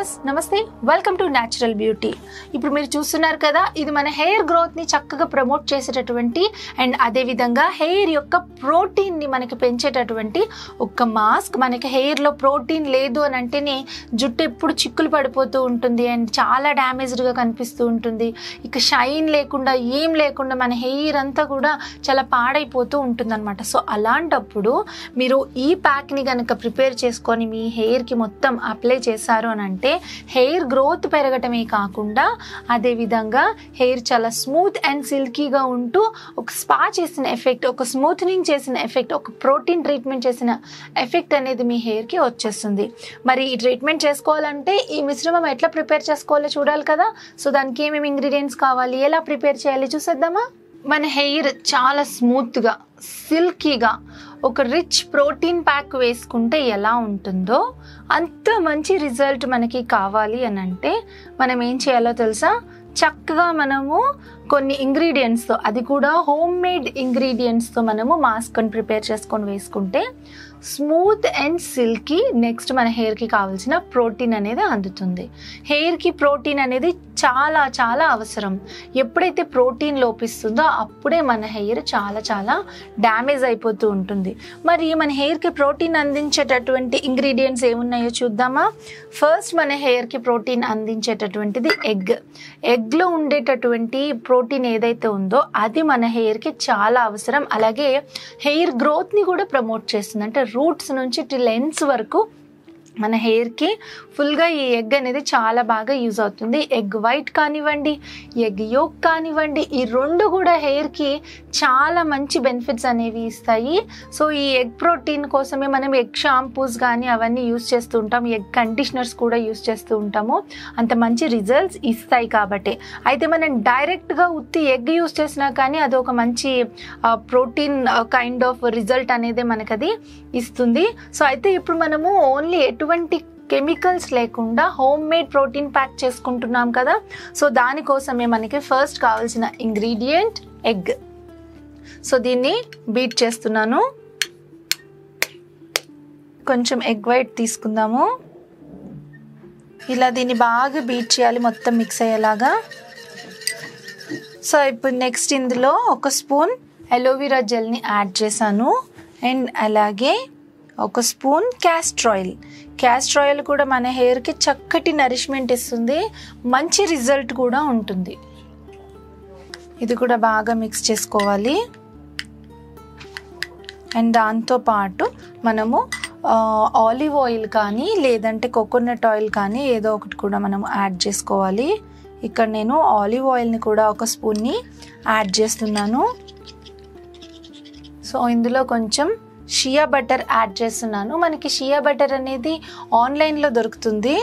నమస్తే, welcome to natural beauty. ఇప్పుడు మీరు చూస్తున్నారు కదా, ఇది మన హెయిర్ గ్రోత్ ని చక్కగా ప్రమోట్ చేసేటటువంటి అండ్ అదే విధంగా హెయిర్ యొక్క ప్రోటీన్ ని మనకి పెంచేటటువంటి ఒక మాస్క్. మనకి హెయిర్ లో ప్రోటీన్ లేదు అని అంటేనే జుట్టు ఎప్పుడు చిక్కులు పడిపోతూ ఉంటుంది అండ్ చాలా డ్యామేజ్డ్ గా కనిపిస్తూ ఉంటుంది. ఇక షైన్ లేకుండా ఏం లేకుండా మన హెయిర్ అంతా కూడా చాలా పాడైపోతూ ఉంటుంది అనమాట. సో అలాంటప్పుడు మీరు ఈ ప్యాక్ ని కనుక ప్రిపేర్ చేసుకొని మీ హెయిర్ కి మొత్తం అప్లై చేశారు అని అంటే హెయిర్ గ్రోత్ పెరగటమే కాకుండా అదే విధంగా హెయిర్ చాలా స్మూత్ అండ్ సిల్కీగా ఉంటూ ఒక స్పా చేసిన ఎఫెక్ట్, ఒక స్మూత్నింగ్ చేసిన ఎఫెక్ట్, ఒక ప్రోటీన్ ట్రీట్మెంట్ చేసిన ఎఫెక్ట్ అనేది మీ హెయిర్కి వచ్చేస్తుంది. మరి ఈ ట్రీట్మెంట్ చేసుకోవాలంటే ఈ మిశ్రమం ఎట్లా ప్రిపేర్ చేసుకోవాలో చూడాలి కదా. సో దానికి ఏమేమి ఇంగ్రీడియంట్స్ కావాలి, ఎలా ప్రిపేర్ చేయాలి చూసేద్దామా. మన హెయిర్ చాలా స్మూత్గా సిల్కీగా ఒక రిచ్ ప్రోటీన్ ప్యాక్ వేసుకుంటే ఎలా ఉంటుందో అంత మంచి రిజల్ట్ మనకి కావాలి అని అంటే మనం ఏం చేయాలో తెలుసా? చక్కగా మనము కొన్ని ఇంగ్రీడియంట్స్తో, అది కూడా హోమ్ మేడ్ ఇంగ్రీడియంట్స్తో మనము మాస్క్ని ప్రిపేర్ చేసుకొని వేసుకుంటే స్మూత్ అండ్ సిల్కీ నెక్స్ట్ మన హెయిర్కి కావాల్సిన ప్రోటీన్ అనేది అందుతుంది. హెయిర్కి ప్రోటీన్ అనేది చాలా చాలా అవసరం. ఎప్పుడైతే ప్రోటీన్ లోపిస్తుందో అప్పుడే మన హెయిర్ చాలా చాలా డ్యామేజ్ అయిపోతూ ఉంటుంది. మరి మన హెయిర్కి ప్రోటీన్ అందించేటటువంటి ఇంగ్రీడియంట్స్ ఏమున్నాయో చూద్దామా. ఫస్ట్ మన హెయిర్కి ప్రోటీన్ అందించేటటువంటిది ఎగ్లో ఉండేటటువంటి ప్రోటీన్ ఏదైతే ఉందో అది మన హెయిర్కి చాలా అవసరం. అలాగే హెయిర్ గ్రోత్ని కూడా ప్రమోట్ చేస్తుంది. అంటే రూట్స్ నుంచి టిల్ ఎండ్స్ వరకు మన హెయిర్కి ఫుల్గా ఈ ఎగ్ అనేది చాలా బాగా యూజ్ అవుతుంది. ఎగ్ వైట్ కానివ్వండి, ఎగ్ యోక్ కానివ్వండి, ఈ రెండు కూడా హెయిర్కి చాలా మంచి బెనిఫిట్స్ అనేవి ఇస్తాయి. సో ఈ ఎగ్ ప్రోటీన్ కోసమే మనం ఎగ్ షాంపూస్ కానీ అవన్నీ యూజ్ చేస్తూ ఉంటాం, ఎగ్ కండిషనర్స్ కూడా యూజ్ చేస్తూ ఉంటాము. అంత మంచి రిజల్ట్స్ ఇస్తాయి కాబట్టి. అయితే మనం డైరెక్ట్గా ఉత్తి ఎగ్ యూజ్ చేసినా కానీ అది ఒక మంచి ప్రోటీన్ కైండ్ ఆఫ్ రిజల్ట్ అనేది మనకు అది ఇస్తుంది. సో అయితే ఇప్పుడు మనము ఓన్లీ ఎటువంటి కెమికల్స్ లేకుండా హోమ్ మేడ్ ప్రోటీన్ ప్యాక్ చేసుకుంటున్నాం కదా. సో దానికోసమే మనకి ఫస్ట్ కావాల్సిన ఇంగ్రీడియంట్ ఎగ్. సో దీన్ని బీట్ చేస్తున్నాను. కొంచెం ఎగ్ వైట్ తీసుకుందాము. ఇలా దీన్ని బాగా బీట్ చేయాలి, మొత్తం మిక్స్ అయ్యేలాగా. సో ఇప్పుడు నెక్స్ట్ ఇందులో ఒక స్పూన్ అలోవెరా జెల్ని యాడ్ చేశాను అండ్ అలాగే ఒక స్పూన్ క్యాస్టర్ ఆయిల్ కూడా మన హెయిర్కి చక్కటి నరిష్మెంట్ ఇస్తుంది, మంచి రిజల్ట్ కూడా ఉంటుంది. ఇది కూడా బాగా మిక్స్ చేసుకోవాలి. అండ్ దాంతోపాటు మనము ఆలివ్ ఆయిల్ కానీ లేదంటే కోకోనట్ ఆయిల్ కానీ ఏదో ఒకటి కూడా మనము యాడ్ చేసుకోవాలి. ఇక్కడ నేను ఆలివ్ ఆయిల్ని కూడా ఒక స్పూన్ని యాడ్ చేస్తున్నాను. సో ఇందులో కొంచెం షియా బటర్ యాడ్ చేస్తున్నాను. మనకి షియా బటర్ అనేది ఆన్లైన్లో దొరుకుతుంది.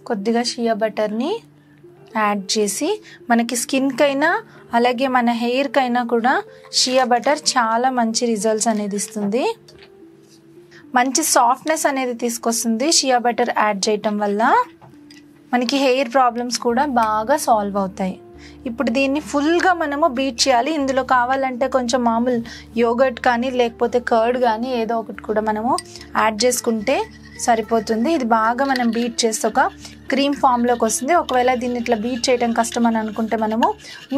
కొద్దిగా షియా బటర్ని యాడ్ చేసి మనకి స్కిన్కైనా అలాగే మన హెయిర్కైనా కూడా షియా బటర్ చాలా మంచి రిజల్ట్స్ అనేది ఇస్తుంది, మంచి సాఫ్ట్నెస్ అనేది తీసుకొస్తుంది. షియా బటర్ యాడ్ చేయటం వల్ల మనకి హెయిర్ ప్రాబ్లమ్స్ కూడా బాగా సాల్వ్ అవుతాయి. ఇప్పుడు దీన్ని ఫుల్గా మనము బీట్ చేయాలి. ఇందులో కావాలంటే కొంచెం మామూలు యోగర్ట్ కానీ లేకపోతే కర్డ్ కానీ ఏదో ఒకటి కూడా మనము యాడ్ చేసుకుంటే సరిపోతుంది. ఇది బాగా మనం బీట్ చేస్తే ఒక క్రీమ్ ఫామ్లోకి వస్తుంది. ఒకవేళ దీన్ని ఇట్లా బీట్ చేయడం కష్టం అని అనుకుంటే మనము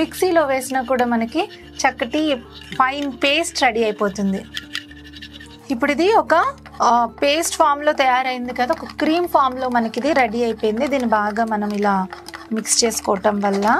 మిక్సీలో వేసినా కూడా మనకి చక్కటి ఫైన్ పేస్ట్ రెడీ అయిపోతుంది. ఇప్పుడు ఇది ఒక పేస్ట్ ఫామ్లో తయారైంది కదా, ఒక క్రీమ్ ఫామ్లో మనకి ఇది రెడీ అయిపోయింది. దీన్ని బాగా మనం ఇలా మిక్స్ చేసుకోవటం వల్ల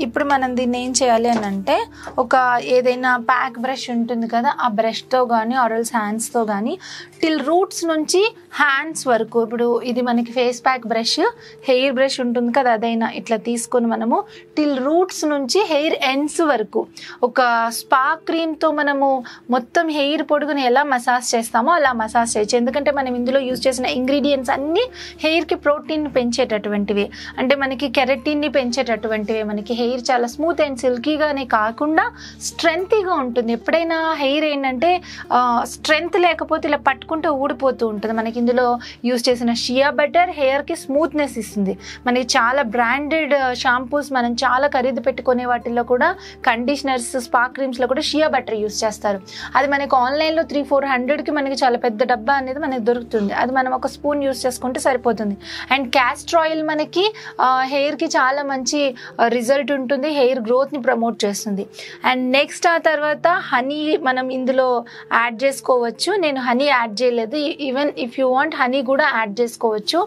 ఇప్పుడు మనం దీన్ని ఏం చేయాలి అని అంటే ఒక ఏదైనా ప్యాక్ బ్రష్ ఉంటుంది కదా, ఆ బ్రష్తో కానీ ఆరల్స్ హ్యాండ్స్తో కానీ టిల్ రూట్స్ నుంచి హ్యాండ్స్ వరకు, ఇప్పుడు ఇది మనకి face pack brush, hair brush ఉంటుంది కదా, అదైనా ఇట్లా తీసుకొని మనము టిల్ రూట్స్ నుంచి హెయిర్ ఎండ్స్ వరకు ఒక స్పా క్రీమ్తో మనము మొత్తం హెయిర్ పొడుగుని ఎలా మసాజ్ చేస్తామో అలా మసాజ్ చేయొచ్చు. ఎందుకంటే మనం ఇందులో యూజ్ చేసిన ఇంగ్రీడియంట్స్ అన్నీ హెయిర్కి ప్రోటీన్ పెంచేటటువంటివి, అంటే మనకి కెరటిన్ని పెంచేటటువంటివి, మనకి హెయిర్ హెయిర్ చాలా స్మూత్ అండ్ సిల్కీగానే కాకుండా స్ట్రెంతీగా ఉంటుంది. ఎప్పుడైనా హెయిర్ ఏంటంటే స్ట్రెంత్ లేకపోతే ఇలా పట్టుకుంటే ఊడిపోతూ ఉంటుంది. మనకి ఇందులో యూస్ చేసిన షియా బటర్ హెయిర్కి స్మూత్నెస్ ఇస్తుంది. మనకి చాలా బ్రాండెడ్ షాంపూస్ మనం చాలా ఖరీదు పెట్టుకునే వాటిల్లో కూడా కండిషనర్స్ స్పా క్రీమ్స్లో కూడా షియా బటర్ యూస్ చేస్తారు. అది మనకి ఆన్లైన్లో 300-400కి మనకి చాలా పెద్ద డబ్బా అనేది మనకి దొరుకుతుంది. అది మనం ఒక స్పూన్ యూస్ చేసుకుంటే సరిపోతుంది. అండ్ క్యాస్టర్ ఆయిల్ మనకి హెయిర్కి చాలా మంచి రిజల్ట్ ఉంటుంది, హెయిర్ గ్రోత్ని ప్రమోట్ చేస్తుంది. అండ్ నెక్స్ట్ ఆ తర్వాత హనీ మనం ఇందులో యాడ్ చేసుకోవచ్చు. నేను హనీ యాడ్ చేయలేదు, even if you want honey కూడా యాడ్ చేసుకోవచ్చు.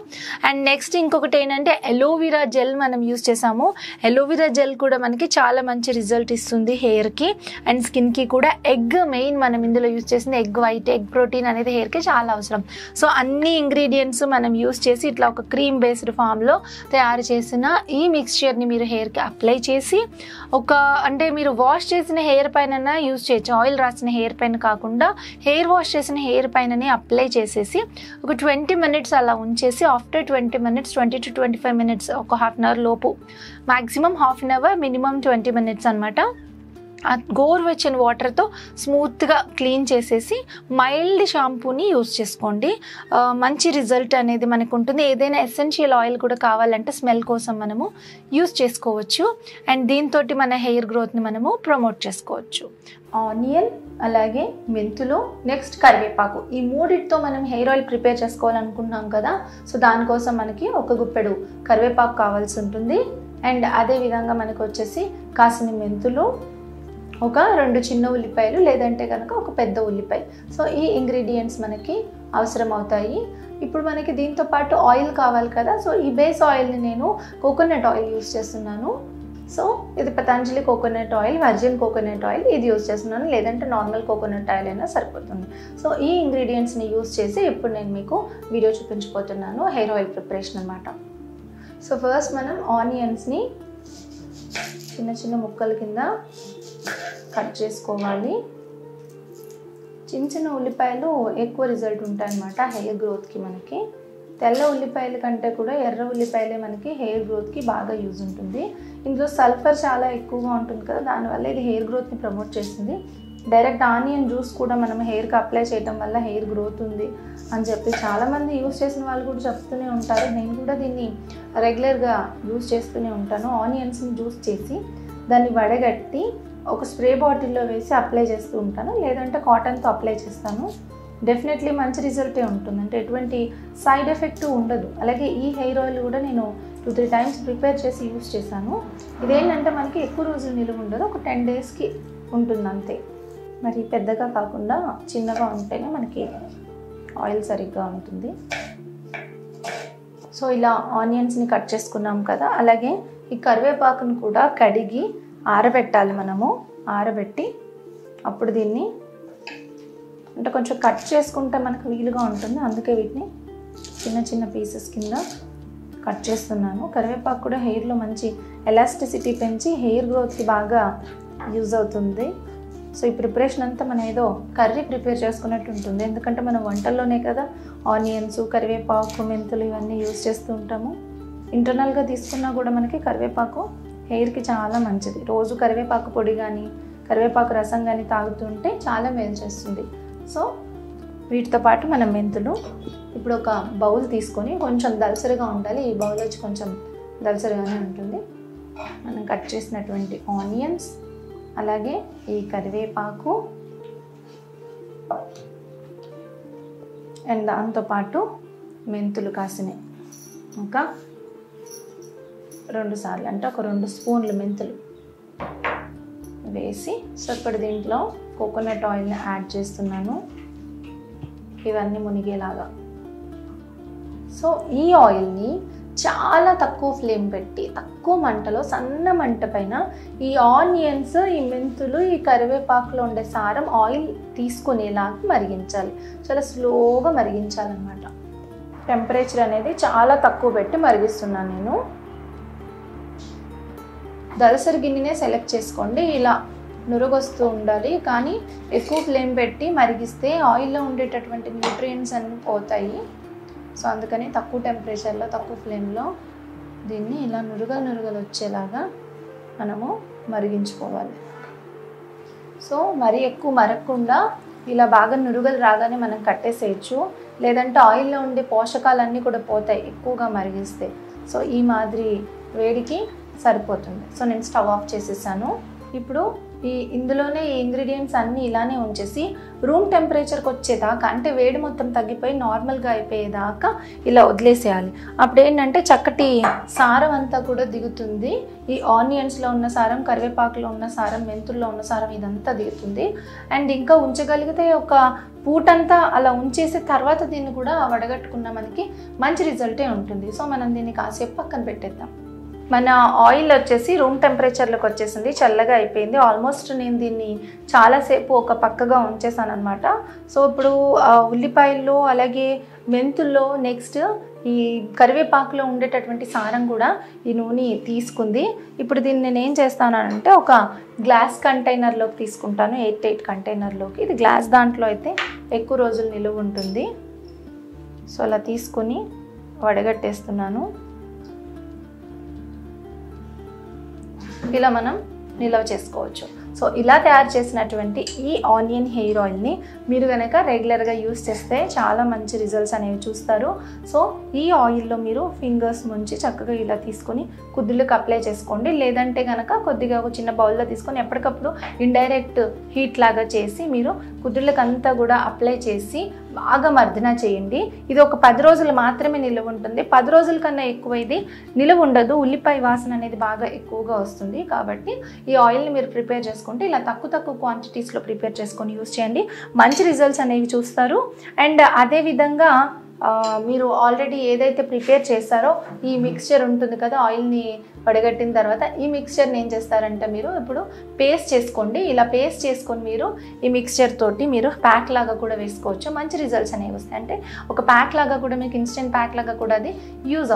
అండ్ నెక్స్ట్ ఇంకొకటి ఏంటంటే ఎలోవెరా జెల్ మనం యూస్ చేసాము. ఎలోవెరా జెల్ కూడా మనకి చాలా మంచి రిజల్ట్ ఇస్తుంది హెయిర్కి అండ్ స్కిన్కి కూడా. ఎగ్ మెయిన్ మనం ఇందులో యూస్ చేసిన ఎగ్ వైట్, ఎగ్ ప్రోటీన్ అనేది హెయిర్కి చాలా అవసరం. సో అన్ని ఇంగ్రీడియంట్స్ మనం యూస్ చేసి ఇట్లా ఒక క్రీమ్ బేస్డ్ ఫామ్లో తయారు చేసిన ఈ మిక్స్చర్ని మీరు హెయిర్కి అప్లై చేసి అంటే మీరు వాష్ చేసిన హెయిర్ పైన యూస్ చేయొచ్చు. ఆయిల్ రాసిన హెయిర్ పైన కాకుండా హెయిర్ వాష్ చేసిన హెయిర్ పైననే అప్లై చేసేసి ఒక 20 మినిట్స్ అలా ఉంచేసి ఆఫ్టర్ 20 మినిట్స్ 20 to 25 మినిట్స్ ఒక హాఫ్ అన్ అవర్ లోపు, maximum half an hour, minimum 20 minutes అనమాట. ఆ గోరువెచ్చని వాటర్తో స్మూత్గా క్లీన్ చేసేసి మైల్డ్ షాంపూని యూస్ చేసుకోండి. మంచి రిజల్ట్ అనేది మనకు ఉంటుంది. ఏదైనా ఎసెన్షియల్ ఆయిల్ కూడా కావాలంటే స్మెల్ కోసం మనము యూస్ చేసుకోవచ్చు. అండ్ దీంతో మన హెయిర్ గ్రోత్ని మనము ప్రమోట్ చేసుకోవచ్చు. ఆనియన్, అలాగే మెంతులు, నెక్స్ట్ కరివేపాకు, ఈ మూడిటితో మనం హెయిర్ ఆయిల్ ప్రిపేర్ చేసుకోవాలనుకుంటున్నాం కదా. సో దానికోసం మనకి ఒక గుప్పెడు కరివేపాకు కావాల్సి ఉంటుంది. అండ్ అదేవిధంగా మనకు వచ్చేసి కాసిన మెంతులు, ఒక 2 చిన్న ఉల్లిపాయలు, లేదంటే కనుక ఒక పెద్ద ఉల్లిపాయ. సో ఈ ఇంగ్రీడియంట్స్ మనకి అవసరం అవుతాయి. ఇప్పుడు మనకి దీంతో పాటు ఆయిల్ కావాలి కదా. సో ఈ బేస్ ఆయిల్ని నేను కోకోనట్ ఆయిల్ యూస్ చేస్తున్నాను. సో ఇది Patanjali coconut oil, virgin coconut oil ఇది యూస్ చేస్తున్నాను, లేదంటే నార్మల్ కోకోనట్ ఆయిల్ అయినా సరిపోతుంది. సో ఈ ఇంగ్రీడియంట్స్ని యూస్ చేసి ఇప్పుడు నేను మీకు వీడియో చూపించబోతున్నాను, హెయిర్ ఆయిల్ ప్రిపరేషన్ అనమాట. సో ఫస్ట్ మనం ఆనియన్స్ని చిన్న చిన్న ముక్కల కింద కట్ చేసుకోవాలి. చిన్న చిన్న ఉల్లిపాయలు ఎక్కువ రిజల్ట్ ఉంటాయన్నమాట హెయిర్ గ్రోత్కి. మనకి తెల్ల ఉల్లిపాయల కంటే కూడా ఎర్ర ఉల్లిపాయలే మనకి హెయిర్ గ్రోత్కి బాగా యూజ్ ఉంటుంది. ఇందులో సల్ఫర్ చాలా ఎక్కువగా ఉంటుంది కదా, దానివల్ల ఇది హెయిర్ గ్రోత్ని ప్రమోట్ చేస్తుంది. డైరెక్ట్ ఆనియన్ జ్యూస్ కూడా మనం హెయిర్కి అప్లై చేయడం వల్ల హెయిర్ గ్రోత్ ఉంది అని చెప్పి చాలామంది యూస్ చేసిన వాళ్ళు కూడా చెప్తూనే ఉంటారు. నేను కూడా దీన్ని రెగ్యులర్గా యూస్ చేస్తూనే ఉంటాను. ఆనియన్స్ని జ్యూస్ చేసి దాన్ని వడగట్టి ఒక స్ప్రే బాటిల్లో వేసి అప్లై చేస్తూ ఉంటాను, లేదంటే కాటన్తో అప్లై చేస్తాను. డెఫినెట్లీ మంచి రిజల్టే ఉంటుంది, అంటే ఎటువంటి సైడ్ ఎఫెక్ట్ ఉండదు. అలాగే ఈ హెయిర్ ఆయిల్ కూడా నేను 2-3 టైమ్స్ ప్రిపేర్ చేసి యూస్ చేశాను. ఇదేంటంటే మనకి ఎక్కువ రోజులు నిలువ ఉండదు, ఒక 10 డేస్కి ఉంటుంది అంతే. మరి పెద్దగా కాకుండా చిన్నగా ఉంటేనే మనకి ఆయిల్ సరిగ్గా ఉంటుంది. సో ఇలా ఆనియన్స్ని కట్ చేసుకున్నాం కదా. అలాగే ఈ కరివేపాకును కూడా కడిగి ఆరబెట్టాలి మనము. ఆరబెట్టి అప్పుడు దీన్ని అంటే కొంచెం కట్ చేసుకుంటే మనకు వీలుగా ఉంటుంది, అందుకే వీటిని చిన్న చిన్న పీసెస్ కింద కట్ చేస్తున్నాను. కరివేపాకు కూడా హెయిర్లో మంచి ఎలాస్టిసిటీ పెంచి హెయిర్ గ్రోత్కి బాగా యూజ్ అవుతుంది. సో ఈ ప్రిపరేషన్ అంతా మనం ఏదో కర్రీ ప్రిపేర్ చేసుకున్నట్టు ఉంటుంది, ఎందుకంటే మనం వంటల్లోనే కదా ఆనియన్స్, కరివేపాకు, మెంతులు ఇవన్నీ యూజ్ చేస్తూ ఉంటాము. ఇంటర్నల్గా తీసుకున్నా కూడా మనకి కరివేపాకు హెయిర్కి చాలా మంచిది. రోజు కరివేపాకు పొడి కానీ కరివేపాకు రసం కానీ తాగుతుంటే చాలా మేలు చేస్తుంది. సో వీటితో పాటు మనం మెంతులు ఇప్పుడు ఒక బౌల్ తీసుకొని, కొంచెం దలసరిగా ఉండాలి, ఈ బౌల్ వచ్చి కొంచెం దలసరిగానే ఉంటుంది. మనం కట్ చేసినటువంటి ఆనియన్స్, అలాగే ఈ కరివేపాకు అండ్ దాంతోపాటు మెంతులు కాసినాయి, ఇంకా 2 సార్లు అంటే ఒక 2 స్పూన్లు మెంతులు వేసి, సో ఇప్పుడు దీంట్లో కోకోనట్ ఆయిల్ని యాడ్ చేస్తున్నాను ఇవన్నీ మునిగేలాగా. సో ఈ ఆయిల్ని చాలా తక్కువ ఫ్లేమ్ పెట్టి తక్కువ మంటలో సన్న మంట పైన ఈ ఆనియన్స్, ఈ మెంతులు, ఈ కరివేపాకులో ఉండే సారం ఆయిల్ తీసుకునేలాగా మరిగించాలి. చాలా స్లోగా మరిగించాలన్నమాట. టెంపరేచర్ అనేది చాలా తక్కువ పెట్టి మరిగిస్తున్నాను నేను. దలసరి గిన్నెనే సెలెక్ట్ చేసుకోండి. ఇలా నురుగొస్తూ ఉండాలి, కానీ ఎక్కువ ఫ్లేమ్ పెట్టి మరిగిస్తే ఆయిల్లో ఉండేటటువంటి న్యూట్రియంట్స్ అన్నీ పోతాయి. సో అందుకని తక్కువ టెంపరేచర్లో తక్కువ ఫ్లేమ్లో దీన్ని ఇలా నురుగలు వచ్చేలాగా మనము మరిగించుకోవాలి. సో మరీ ఎక్కువ మరగకుండా ఇలా బాగా నురుగలు రాగానే మనం కట్టేసేయచ్చు, లేదంటే ఆయిల్లో ఉండే పోషకాలన్నీ కూడా పోతాయి ఎక్కువగా మరిగిస్తే. సో ఈ మాదిరి వేడికి సరిపోతుంది. సో నేను స్టవ్ ఆఫ్ చేసేసాను. ఇప్పుడు ఇందులోనే ఈ ఇంగ్రీడియంట్స్ అన్నీ ఇలానే ఉంచేసి రూమ్ టెంపరేచర్కి వచ్చేదాకా, అంటే వేడి మొత్తం తగ్గిపోయి నార్మల్గా అయిపోయేదాకా ఇలా వదిలేసేయాలి. అప్పుడు ఏంటంటే చక్కటి సారం అంతా కూడా దిగుతుంది. ఈ ఆనియన్స్లో ఉన్న సారం, కరివేపాకులో ఉన్న సారం, మెంతుల్లో ఉన్న సారం ఇదంతా దిగుతుంది. అండ్ ఇంకా ఉంచగలిగితే ఒక పూటంతా అలా ఉంచేసి తర్వాత దీన్ని కూడా వడగట్టుకున్న మనకి మంచి రిజల్టే ఉంటుంది. సో మనం దీన్ని కాసేపు పక్కన పెట్టేద్దాం. మన ఆయిల్ వచ్చేసి రూమ్ టెంపరేచర్లోకి వచ్చేసింది, చల్లగా అయిపోయింది. ఆల్మోస్ట్ నేను దీన్ని చాలాసేపు ఒక పక్కగా ఉంచేసాను అనమాట. సో ఇప్పుడు ఉల్లిపాయల్లో అలాగే మెంతుల్లో నెక్స్ట్ ఈ కరివేపాకులో ఉండేటటువంటి సారం కూడా ఈ నూనె తీసుకుంది. ఇప్పుడు దీన్ని నేను ఏం చేస్తానంటే ఒక గ్లాస్ కంటైనర్లోకి తీసుకుంటాను, 8 కంటైనర్లోకి. ఇది గ్లాస్ దాంట్లో అయితే ఎక్కువ రోజులు నిలువ ఉంటుంది. సో అలా తీసుకొని వడగట్టేస్తున్నాను. ఇలా మనం నిల్వ చేసుకోవచ్చు. సో ఇలా తయారు చేసినటువంటి ఈ ఆనియన్ హెయిర్ ఆయిల్ని మీరు కనుక రెగ్యులర్గా యూస్ చేస్తే చాలా మంచి రిజల్ట్స్ అనేవి చూస్తారు. సో ఈ ఆయిల్లో మీరు ఫింగర్స్ ముంచి చక్కగా ఇలా తీసుకొని కుదుళ్ళకి అప్లై చేసుకోండి. లేదంటే కనుక కొద్దిగా ఒక చిన్న బౌల్లో తీసుకొని ఎప్పటికప్పుడు ఇండైరెక్ట్ హీట్ లాగా చేసి మీరు కుదుళ్ళకి అంతా కూడా అప్లై చేసి బాగా మర్దన చేయండి. ఇది ఒక 10 రోజులు మాత్రమే నిలువ ఉంటుంది. 10 రోజుల కన్నా ఎక్కువ ఇది నిలువ ఉండదు. ఉల్లిపాయ వాసన అనేది బాగా ఎక్కువగా వస్తుంది. కాబట్టి ఈ ఆయిల్ని మీరు ప్రిపేర్ చేసుకుంటే ఇలా తక్కువ క్వాంటిటీస్లో ప్రిపేర్ చేసుకొని యూస్ చేయండి. మంచి రిజల్ట్స్ అనేవి చూస్తారు. అండ్ అదేవిధంగా మీరు ఆల్రెడీ ఏదైతే ప్రిపేర్ చేస్తారో ఈ మిక్స్చర్ ఉంటుంది కదా, ఆయిల్ని వడగట్టిన తర్వాత ఈ మిక్స్చర్ని ఏం చేస్తారంటే మీరు ఇప్పుడు పేస్ట్ చేసుకోండి. ఇలా పేస్ట్ చేసుకొని మీరు ఈ మిక్స్చర్ తోటి మీరు ప్యాక్ లాగా కూడా వేసుకోవచ్చు. మంచి రిజల్ట్స్ అనేవి వస్తాయి. అంటే ఒక ప్యాక్ లాగా కూడా మీకు ఇన్స్టెంట్ ప్యాక్ లాగా కూడా అది యూజ్